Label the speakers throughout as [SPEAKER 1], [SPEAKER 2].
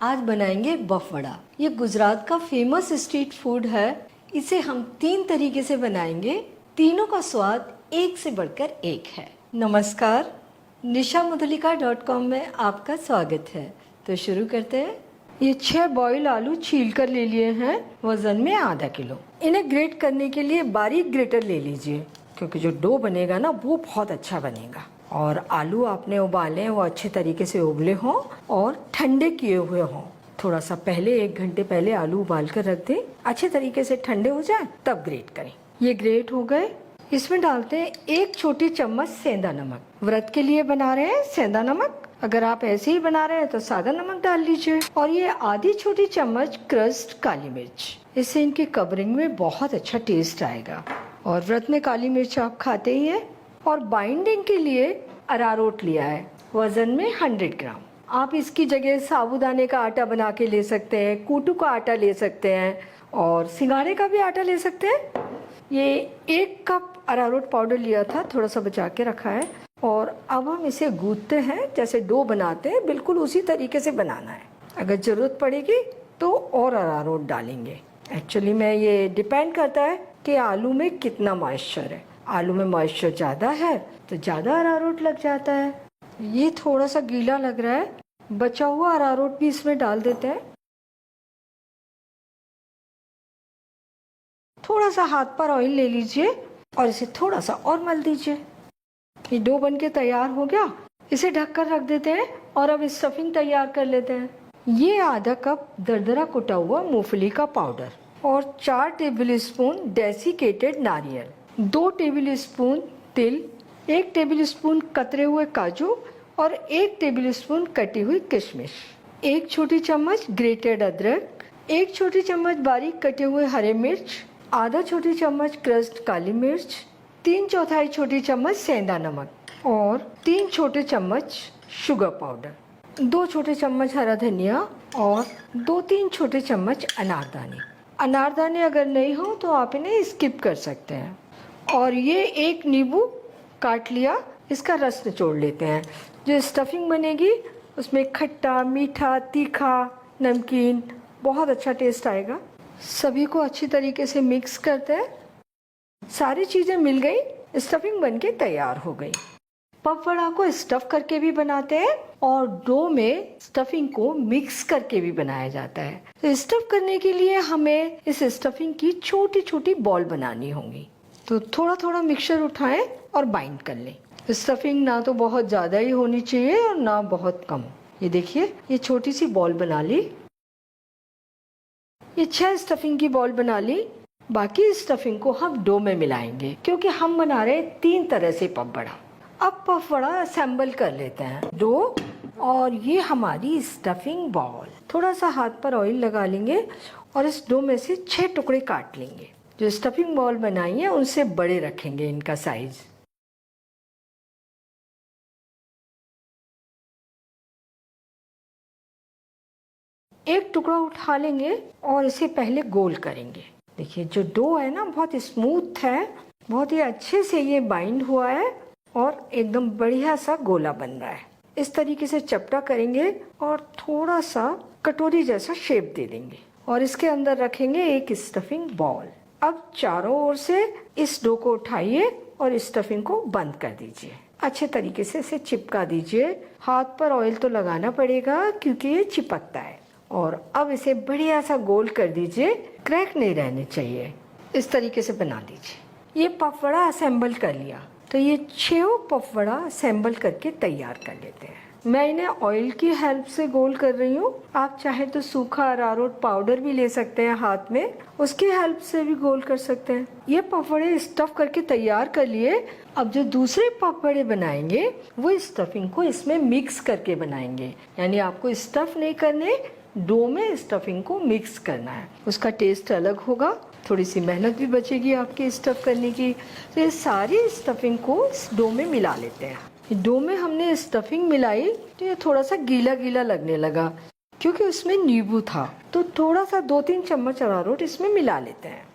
[SPEAKER 1] आज बनाएंगे बफ वड़ा। ये गुजरात का फेमस स्ट्रीट फूड है। इसे हम 3 तरीके से बनाएंगे। तीनों का स्वाद एक से बढ़कर एक है। नमस्कार, nishamadhulika.com में आपका स्वागत है। तो शुरू करते हैं। ये 6 बॉयल आलू छील कर ले लिए हैं, वजन में आधा किलो। इन्हें ग्रेट करने के लिए बारीक ग्रेटर ले लीजिए, क्योंकि जो डो बनेगा ना वो बहुत अच्छा बनेगा। और आलू आपने उबाले हैं वो अच्छे तरीके से उबले हों और ठंडे किए हुए हों। थोड़ा सा पहले 1 घंटे पहले आलू उबाल कर रख दें, अच्छे तरीके से ठंडे हो जाए तब ग्रेट करें। ये ग्रेट हो गए। इसमें डालते हैं 1 छोटी चम्मच सेंधा नमक। व्रत के लिए बना रहे हैं सेंधा नमक, अगर आप ऐसे ही बना रहे हैं तो सादा नमक डाल लीजिए। और ये आधी छोटी चम्मच क्रश्ड काली मिर्च, इससे इनकी कवरिंग में बहुत अच्छा टेस्ट आएगा। और व्रत में काली मिर्च आप खाते ही हैं। और बाइंडिंग के लिए अरारोट लिया है, वजन में 100 ग्राम। आप इसकी जगह साबूदाने का आटा बना के ले सकते हैं, कूटू का आटा ले सकते हैं और सिंगाड़े का भी आटा ले सकते हैं। ये 1 कप अरारोट पाउडर लिया था, थोड़ा सा बचा के रखा है। और अब हम इसे गूंथते हैं, जैसे डो बनाते हैं बिल्कुल उसी तरीके से बनाना है। अगर ज़रूरत पड़ेगी तो और अरारोट डालेंगे। एक्चुअली में ये डिपेंड करता है कि आलू में कितना मॉइस्चर है। आलू में मॉइस्चर ज़्यादा है तो ज़्यादा अरारोट लग जाता है। ये थोड़ा सा गीला लग रहा है, बचा हुआ अरारोट भी इसमें डाल देते हैं। थोड़ा सा हाथ पर ऑयल ले लीजिए और इसे थोड़ा सा और मल दीजिए। ये डो बनके तैयार हो गया। इसे ढककर रख देते हैं और अब स्टफिंग तैयार कर लेते हैं। ये आधा कप दरदरा कुटा हुआ मूंगफली का पाउडर और 4 टेबल स्पून डेसिकेटेड नारियल, 2 टेबल स्पून तिल, 1 टेबल स्पून कतरे हुए काजू और 1 टेबल स्पून कटी हुई किशमिश, 1 छोटी चम्मच ग्रेटेड अदरक, 1 छोटी चम्मच बारीक कटे हुए हरे मिर्च, आधा छोटी चम्मच क्रश्ड काली मिर्च, 3/4 छोटी चम्मच सेंधा नमक और 3 छोटे चम्मच शुगर पाउडर, 2 छोटे चम्मच हरा धनिया और 2-3 छोटे चम्मच अनारदाने। अनारदाने अगर नहीं हो तो आप इन्हें स्किप कर सकते हैं। और ये 1 नींबू काट लिया, इसका रस निचोड़ लेते हैं। जो स्टफिंग बनेगी उसमें खट्टा, मीठा, तीखा, नमकीन बहुत अच्छा टेस्ट आएगा। सभी को अच्छी तरीके से मिक्स करते हैं। सारी चीज़ें मिल गई, स्टफिंग बनके तैयार हो गई। पफ वड़ा को स्टफ करके भी बनाते हैं और डो में स्टफिंग को मिक्स करके भी बनाया जाता है। तो स्टफ करने के लिए हमें इस स्टफिंग की छोटी छोटी बॉल बनानी होंगी। तो थोड़ा थोड़ा मिक्सचर उठाएं और बाइंड कर लें। स्टफिंग ना तो बहुत ज़्यादा ही होनी चाहिए और ना बहुत कम। ये देखिए, ये छोटी सी बॉल बना ली। ये 6 स्टफिंग की बॉल बना ली। बाकी स्टफिंग को हम डो में मिलाएंगे, क्योंकि हम बना रहे हैं 3 तरह से पफ वड़ा। अब पफ वड़ा असेंबल कर लेते हैं। डो और ये हमारी स्टफिंग बॉल। थोड़ा सा हाथ पर ऑयल लगा लेंगे और इस डो में से 6 टुकड़े काट लेंगे। जो स्टफिंग बॉल बनाई है उनसे बड़े रखेंगे इनका साइज। एक टुकड़ा उठा लेंगे और इसे पहले गोल करेंगे। देखिए, जो डो है ना बहुत स्मूथ है, बहुत ही अच्छे से ये बाइंड हुआ है और एकदम बढ़िया सा गोला बन रहा है। इस तरीके से चपटा करेंगे और थोड़ा सा कटोरी जैसा शेप दे देंगे और इसके अंदर रखेंगे एक स्टफिंग बॉल। अब चारों ओर से इस डो को उठाइए और स्टफिंग को बंद कर दीजिए। अच्छे तरीके से इसे चिपका दीजिए। हाथ पर ऑयल तो लगाना पड़ेगा क्योंकि ये चिपकता है। और अब इसे बढ़िया सा गोल कर दीजिए, क्रैक नहीं रहने चाहिए। इस तरीके से बना दीजिए। ये पफ वड़ा असेंबल कर लिया। तो ये 6 पफ वड़ा असेंबल करके तैयार कर लेते हैं। मैं इन्हें ऑयल की हेल्प से गोल कर रही हूँ। आप चाहे तो सूखा अरारोट पाउडर भी ले सकते हैं हाथ में, उसकी हेल्प से भी गोल कर सकते हैं। ये पफ वड़े स्टफ करके तैयार कर लिए। अब जो दूसरे पफ वड़े बनाएंगे वो स्टफिंग को इसमें मिक्स करके बनाएंगे। यानी आपको स्टफ नहीं करने, डो में स्टफिंग को मिक्स करना है। उसका टेस्ट अलग होगा, थोड़ी सी मेहनत भी बचेगी आपकी स्टफ करने की। तो ये सारी स्टफिंग को इस डो में मिला लेते हैं। डो में हमने स्टफिंग मिलाई तो ये थोड़ा सा गीला गीला लगने लगा, क्योंकि उसमें नींबू था। तो थोड़ा सा 2-3 चम्मच अरारोट इसमें मिला लेते हैं।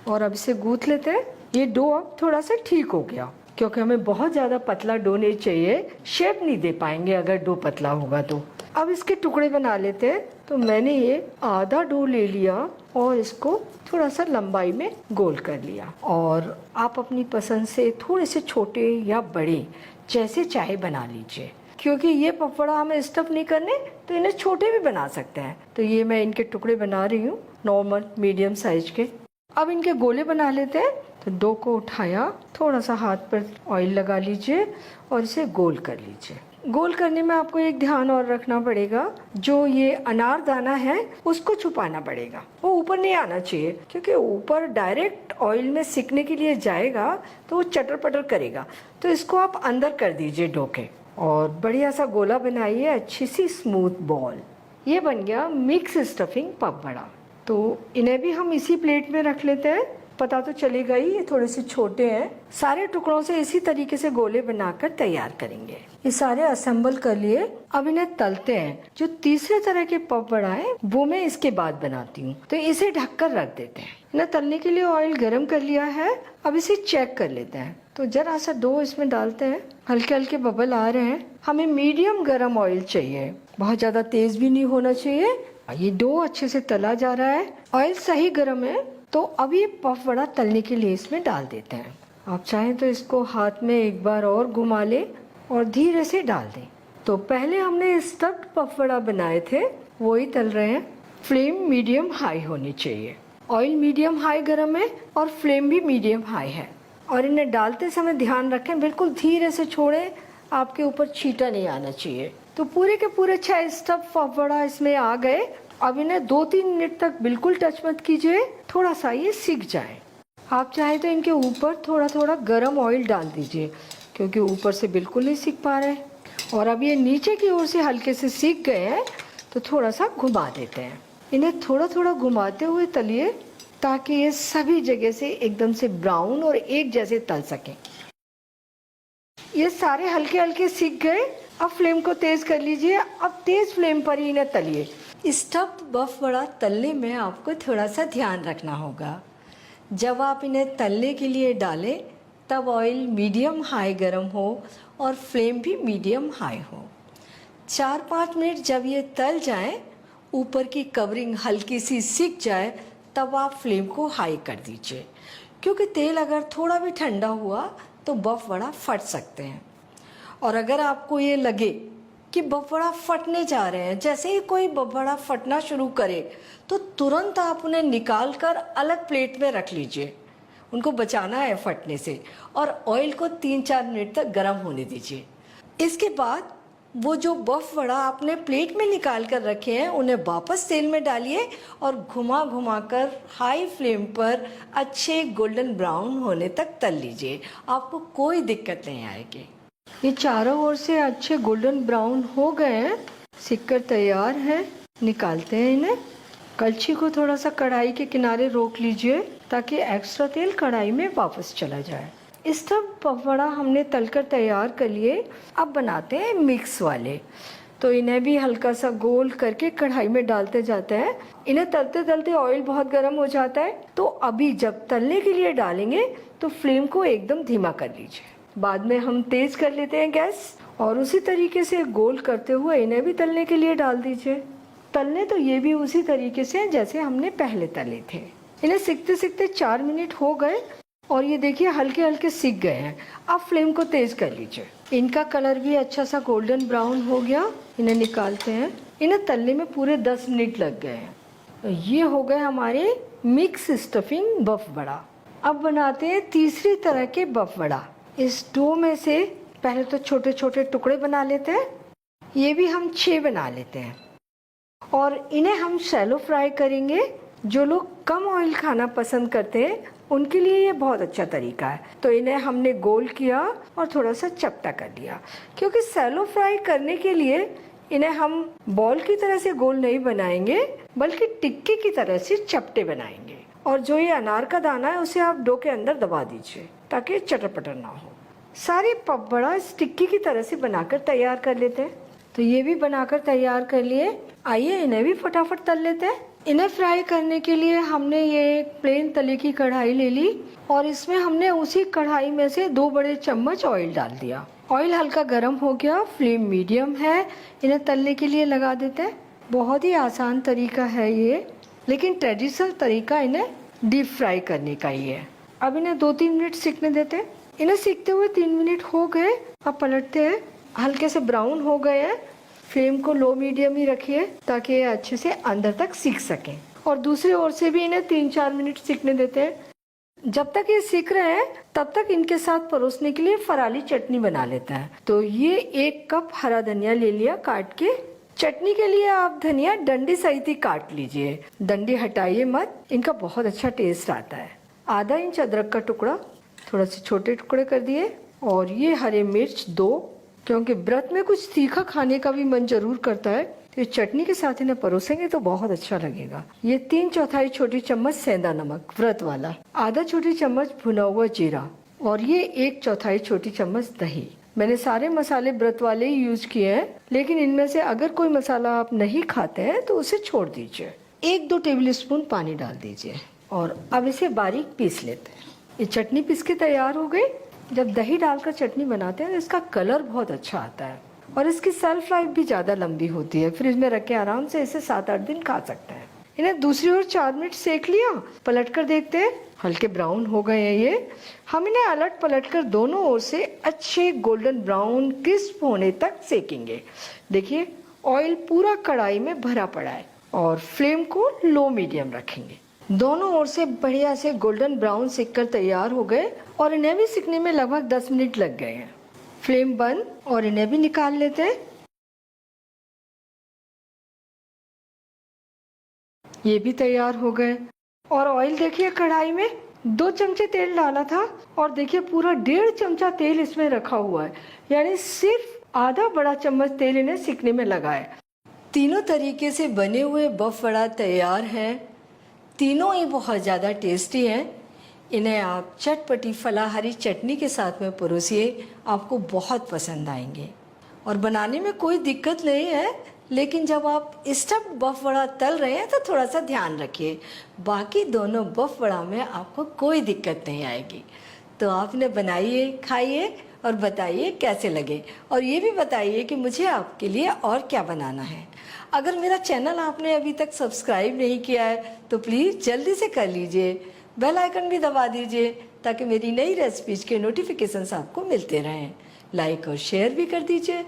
[SPEAKER 1] और अब इसे गूंथ लेते हैं। ये डो अब थोड़ा सा ठीक हो गया। क्योंकि हमें बहुत ज़्यादा पतला डो नहीं चाहिए, शेप नहीं दे पाएंगे अगर डो पतला होगा तो। अब इसके टुकड़े बना लेते हैं। तो मैंने ये आधा डो ले लिया और इसको थोड़ा सा लंबाई में गोल कर लिया, और आप अपनी पसंद से थोड़े से छोटे या बड़े जैसे चाहे बना लीजिए, क्योंकि ये पकौड़ा हमें स्टफ नहीं करने तो इन्हें छोटे भी बना सकते हैं। तो ये मैं इनके टुकड़े बना रही हूँ, नॉर्मल मीडियम साइज के। अब इनके गोले बना लेते हैं। तो डो को उठाया, थोड़ा सा हाथ पर ऑयल लगा लीजिए और इसे गोल कर लीजिए। गोल करने में आपको एक ध्यान और रखना पड़ेगा, जो ये अनारदाना है उसको छुपाना पड़ेगा, वो ऊपर नहीं आना चाहिए, क्योंकि ऊपर डायरेक्ट ऑयल में सिकने के लिए जाएगा तो वो चटर पटर करेगा। तो इसको आप अंदर कर दीजिए डो के, और बढ़िया सा गोला बनाइए, अच्छी सी स्मूथ बॉल। ये बन गया मिक्स स्टफिंग पपबड़ा। तो इन्हें भी हम इसी प्लेट में रख लेते हैं। पता तो चलेगा ही, ये थोड़े से छोटे हैं। सारे टुकड़ों से इसी तरीके से गोले बनाकर तैयार करेंगे। ये सारे असेंबल कर लिए। अब इन्हें तलते हैं। जो तीसरे तरह के पपबड़ा है वो मैं इसके बाद बनाती हूँ। तो इसे ढककर रख देते हैं। इन्हें तलने के लिए ऑयल गरम कर लिया है। अब इसे चेक कर लेते हैं। तो जरा सा डो इसमें डालते हैं, हल्के हल्के बबल आ रहे हैं। हमें मीडियम गरम ऑयल चाहिए, बहुत ज्यादा तेज भी नहीं होना चाहिए। ये डो अच्छे से तला जा रहा है, ऑयल सही गरम है। तो अब ये पफबड़ा तलने के लिए इसमें डाल देते हैं। आप चाहें तो इसको हाथ में एक बार और घुमा ले और धीरे से डाल दें। तो पहले हमने स्टफ्ड पफबड़ा बनाए थे, वो ही तल रहे हैं। फ्लेम मीडियम हाई होनी चाहिए। ऑयल मीडियम हाई गरम है और फ्लेम भी मीडियम हाई है। और इन्हें डालते समय ध्यान रखें, बिल्कुल धीरे से छोड़ें, आपके ऊपर छींटा नहीं आना चाहिए। तो पूरे के पूरे 6 स्टफ पफबड़ा इसमें आ गए। अब इन्हें 2-3 मिनट तक बिल्कुल टच मत कीजिए, थोड़ा सा ये सिक जाए। आप चाहे तो इनके ऊपर थोड़ा थोड़ा गरम ऑयल डाल दीजिए, क्योंकि ऊपर से बिल्कुल नहीं सिक पा रहे। और अब ये नीचे की ओर से हल्के से सिक गए हैं, तो थोड़ा सा घुमा देते हैं। इन्हें थोड़ा थोड़ा घुमाते हुए तलिए, ताकि ये सभी जगह से एकदम से ब्राउन और एक जैसे तल सकें। ये सारे हल्के हल्के सिक गए। अब फ्लेम को तेज कर लीजिए। अब तेज फ्लेम पर ही इन्हें तलिए। स्टफ्ड पफबड़ा तलने में आपको थोड़ा सा ध्यान रखना होगा। जब आप इन्हें तलने के लिए डालें तब ऑयल मीडियम हाई गरम हो और फ्लेम भी मीडियम हाई हो। 4-5 मिनट जब ये तल जाएं, ऊपर की कवरिंग हल्की सी सिक जाए, तब आप फ्लेम को हाई कर दीजिए, क्योंकि तेल अगर थोड़ा भी ठंडा हुआ तो पफबड़ा फट सकते हैं। और अगर आपको ये लगे कि पफबड़ा फटने जा रहे हैं, जैसे ही कोई पफबड़ा फटना शुरू करे तो तुरंत आप उन्हें निकाल कर अलग प्लेट में रख लीजिए, उनको बचाना है फटने से। और ऑयल को 3-4 मिनट तक गर्म होने दीजिए। इसके बाद वो जो पफबड़ा आपने प्लेट में निकाल कर रखे हैं उन्हें वापस तेल में डालिए और घुमा घुमा कर हाई फ्लेम पर अच्छे गोल्डन ब्राउन होने तक तल लीजिए। आपको कोई दिक्कत नहीं आएगी। ये चारों ओर से अच्छे गोल्डन ब्राउन हो गए हैं, सिक कर तैयार है। निकालते हैं इन्हें। कलछी को थोड़ा सा कढ़ाई के किनारे रोक लीजिए, ताकि एक्स्ट्रा तेल कढ़ाई में वापस चला जाए। स्टफ्ड पफबड़ा हमने तलकर तैयार कर लिए। अब बनाते हैं मिक्स वाले। तो इन्हें भी हल्का सा गोल करके कढ़ाई में डालते जाते हैं। इन्हें तलते तलते ऑयल बहुत गर्म हो जाता है, तो अभी जब तलने के लिए डालेंगे तो फ्लेम को एकदम धीमा कर लीजिए। बाद में हम तेज कर लेते हैं गैस, और उसी तरीके से गोल करते हुए इन्हें भी तलने के लिए डाल दीजिए। तलने तो ये भी उसी तरीके से जैसे हमने पहले तले थे। इन्हें सिकते सिकते 4 मिनट हो गए और ये देखिए हल्के हल्के सिक गए हैं। अब फ्लेम को तेज कर लीजिए। इनका कलर भी अच्छा सा गोल्डन ब्राउन हो गया। इन्हें निकालते हैं। इन्हें तलने में पूरे 10 मिनट लग गए हैं। ये हो गए हमारे मिक्स स्टफिंग पफबड़ा। अब बनाते हैं तीसरी तरह के पफबड़ा। इस डो में से पहले तो छोटे छोटे टुकड़े बना लेते हैं। ये भी हम 6 बना लेते हैं और इन्हें हम शैलो फ्राई करेंगे। जो लोग कम ऑयल खाना पसंद करते हैं उनके लिए ये बहुत अच्छा तरीका है। तो इन्हें हमने गोल किया और थोड़ा सा चपटा कर लिया, क्योंकि शैलो फ्राई करने के लिए इन्हें हम बॉल की तरह से गोल नहीं बनाएंगे, बल्कि टिक्की की तरह से चपटे बनाएंगे। और जो ये अनार का दाना है उसे आप डो के अंदर दबा दीजिए, ताकि चटर पटर ना हो। सारे पफबड़ा इस टिक्की की तरह से बनाकर तैयार कर लेते हैं। तो ये भी बनाकर तैयार कर लिए। आइए इन्हें भी फटाफट तल लेते हैं। इन्हें फ्राई करने के लिए हमने ये एक प्लेन तले की कढ़ाई ले ली और इसमें हमने उसी कढ़ाई में से 2 बड़े चम्मच ऑयल डाल दिया। ऑयल हल्का गर्म हो गया, फ्लेम मीडियम है, इन्हें तलने के लिए लगा देते हैं। बहुत ही आसान तरीका है ये, लेकिन ट्रेडिशनल तरीका इन्हें डीप फ्राई करने का ही है। अब इन्हें 2-3 मिनट सीखने देते हैं। इन्हें सीखते हुए 3 मिनट हो गए। अब पलटते हैं, हल्के से ब्राउन हो गए हैं। फ्लेम को लो मीडियम ही रखिए ताकि ये अच्छे से अंदर तक सीख सकें। और दूसरी ओर से भी इन्हें 3-4 मिनट सीखने देते हैं। जब तक ये सीख रहे हैं तब तक इनके साथ परोसने के लिए फराली चटनी बना लेता है। तो ये 1 कप हरा धनिया ले लिया काट के। चटनी के लिए आप धनिया डंडी सहित ही काट लीजिए, डंडी हटाइए मत, इनका बहुत अच्छा टेस्ट आता है। आधा इंच अदरक का टुकड़ा थोड़ा से छोटे टुकड़े कर दिए। और ये हरे मिर्च 2, क्योंकि व्रत में कुछ तीखा खाने का भी मन जरूर करता है, तो ये चटनी के साथ इन्हें परोसेंगे तो बहुत अच्छा लगेगा। ये 3/4 छोटी चम्मच सेंधा नमक व्रत वाला, आधा छोटी चम्मच भुना हुआ जीरा और ये 1/4 छोटी चम्मच दही। मैंने सारे मसाले व्रत वाले ही यूज किए हैं, लेकिन इनमें से अगर कोई मसाला आप नहीं खाते हैं तो उसे छोड़ दीजिए। 1-2 टेबल स्पून पानी डाल दीजिए और अब इसे बारीक पीस लेते हैं। ये चटनी पीस के तैयार हो गई। जब दही डालकर चटनी बनाते हैं तो इसका कलर बहुत अच्छा आता है और इसकी शेल्फ लाइफ भी ज़्यादा लंबी होती है। फ्रिज में रख के आराम से इसे 7-8 दिन खा सकते हैं। इन्हें दूसरी ओर 4 मिनट सेक लिया, पलट कर देखते हैं, हल्के ब्राउन हो गए हैं ये। हम इन्हें अलट पलट कर दोनों ओर से अच्छे गोल्डन ब्राउन क्रिस्प होने तक सेकेंगे। देखिए ऑयल पूरा कढ़ाई में भरा पड़ा है और फ्लेम को लो मीडियम रखेंगे। दोनों ओर से बढ़िया से गोल्डन ब्राउन सिक कर तैयार हो गए और इन्हें भी सिकने में लगभग 10 मिनट लग गए हैं। फ्लेम बंद और इन्हें भी निकाल लेते हैं। ये भी तैयार हो गए। और ऑयल देखिए कढ़ाई में 2 चमचे तेल डाला था और देखिए पूरा 1.5 चमचा तेल इसमें रखा हुआ है, यानी सिर्फ आधा बड़ा चम्मच तेल इन्हें सिकने में लगा है। तीनों तरीके से बने हुए बफ वड़ा तैयार हैं। तीनों ही बहुत ज़्यादा टेस्टी हैं। इन्हें आप चटपटी फलाहारी चटनी के साथ में परोसिए, आपको बहुत पसंद आएंगे। और बनाने में कोई दिक्कत नहीं है, लेकिन जब आप स्टफ्ड बफ वड़ा तल रहे हैं तो थोड़ा सा ध्यान रखिए। बाकी दोनों बफ वड़ा में आपको कोई दिक्कत नहीं आएगी। तो आप इन्हें बनाइए, खाइए और बताइए कैसे लगे। और ये भी बताइए कि मुझे आपके लिए और क्या बनाना है। अगर मेरा चैनल आपने अभी तक सब्सक्राइब नहीं किया है तो प्लीज़ जल्दी से कर लीजिए। बेल आइकन भी दबा दीजिए ताकि मेरी नई रेसिपीज के नोटिफिकेशंस आपको मिलते रहें। लाइक और शेयर भी कर दीजिए।